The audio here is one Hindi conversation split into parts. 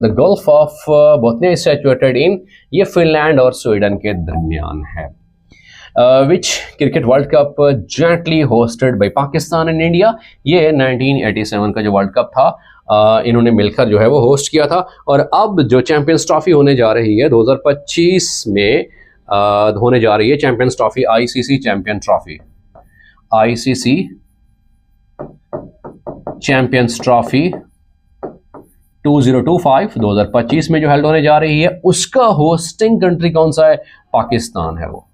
The Gulf of Bothnia is situated in, ये फिनलैंड और स्वीडन के दरमियान है। Which cricket world cup jointly hosted by Pakistan and India, ये 1987 का जो वर्ल्ड कप था इन्होंने मिलकर जो है वो होस्ट किया था। और अब जो चैंपियंस ट्रॉफी होने जा रही है 2025 में होने जा रही है champions trophy, ICC champion trophy, ICC champions trophy 2025 में जो हेल्ड होने जा रही है, उसका होस्टिंग कंट्री कौन सा है? पाकिस्तान है वो,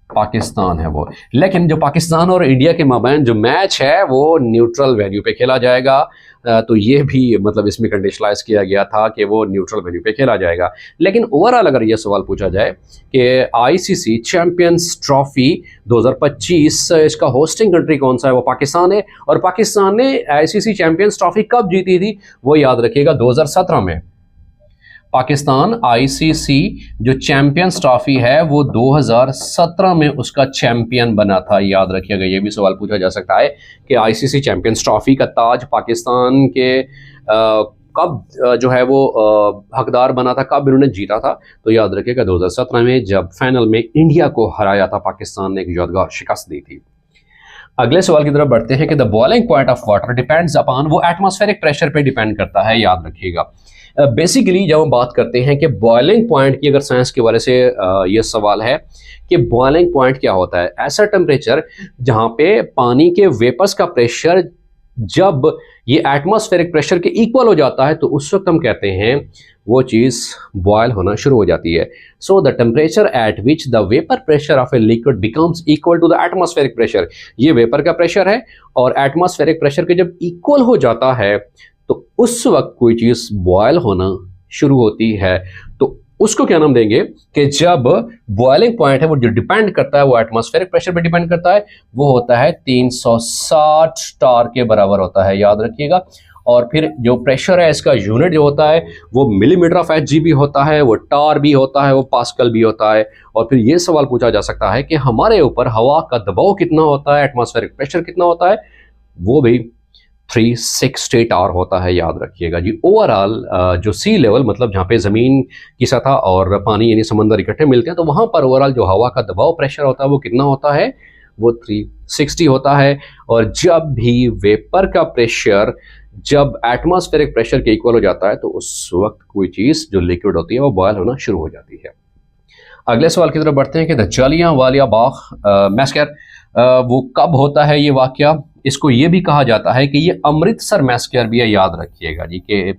पाकिस्तान है वो। लेकिन जो पाकिस्तान और इंडिया के माबैन जो मैच है वो न्यूट्रल वेन्यू पे खेला जाएगा। तो ये भी मतलब इसमें कंडीशनलाइज किया गया था कि वो न्यूट्रल वेन्यू पे खेला जाएगा। लेकिन ओवरऑल अगर ये सवाल पूछा जाए कि आईसीसी चैंपियंस ट्रॉफी 2025 इसका होस्टिंग कंट्री कौन सा है, वो पाकिस्तान है। और पाकिस्तान ने आईसीसी चैंपियंस ट्रॉफी कब जीती थी वो याद रखिएगा, 2017 में। पाकिस्तान आईसीसी जो चैंपियंस ट्रॉफी है वो 2017 में उसका चैंपियन बना था, याद रखिएगा। ये भी सवाल पूछा जा सकता है कि आईसीसी चैंपियंस ट्रॉफी का ताज पाकिस्तान के कब जो है वो हकदार बना था, कब इन्होंने जीता था? तो याद रखिएगा 2017 में, जब फाइनल में इंडिया को हराया था पाकिस्तान ने, एक यादगार शिकस्त दी थी। अगले सवाल की तरफ बढ़ते हैं कि the boiling point of water depends upon, वो एटमॉस्फेरिक प्रेशर पे डिपेंड करता है, याद रखिएगा। बेसिकली जब हम बात करते हैं कि बॉइलिंग पॉइंट की, अगर साइंस के बारे से ये सवाल है कि बॉइलिंग पॉइंट क्या होता है, ऐसा टेम्परेचर जहां पे पानी के वेपर्स का प्रेशर जब ये एटमॉस्फेरिक प्रेशर के इक्वल हो जाता है तो उस वक्त हम कहते हैं वो चीज़ बॉयल होना शुरू हो जाती है। So the temperature at which the vapour pressure of a liquid becomes equal to the atmospheric pressure, ये वेपर का प्रेशर है और एटमॉस्फेरिक प्रेशर के जब इक्वल हो जाता है तो उस वक्त कोई चीज़ बॉयल होना शुरू होती है। तो उसको क्या नाम देंगे कि जब बॉइलिंग पॉइंट है वो जो डिपेंड करता है वो एटमॉस्फेरिक प्रेशर पे डिपेंड करता है, वो होता है 360 टार के बराबर होता है, याद रखिएगा। और फिर जो प्रेशर है इसका यूनिट जो होता है वो मिलीमीटर ऑफ एच जी भी होता है, वो टार भी होता है, वो पास्कल भी होता है। और फिर ये सवाल पूछा जा सकता है कि हमारे ऊपर हवा का दबाव कितना होता है, एटमॉस्फेरिक प्रेशर कितना होता है, वो भी 360 टार होता है, याद रखिएगा जी। ओवरऑल जो सी लेवल मतलब जहाँ पे ज़मीन की सतह और पानी यानी समंदर इकट्ठे मिलते हैं तो वहाँ पर ओवरऑल जो हवा का दबाव प्रेशर होता है वो कितना होता है, वो 360 होता है। और जब भी वेपर का प्रेशर जब एटमॉस्फेरिक प्रेशर के इक्वल हो जाता है तो उस वक्त कोई चीज़ जो लिक्विड होती है वो बॉयल होना शुरू हो जाती है। अगले सवाल की तरफ बढ़ते हैं कि द जालियांवाला बाग मैस्कर वो कब होता है ये वाकया? इसको ये भी कहा जाता है कि ये अमृतसर मैस्कर भी है, याद रखिएगा जी। कि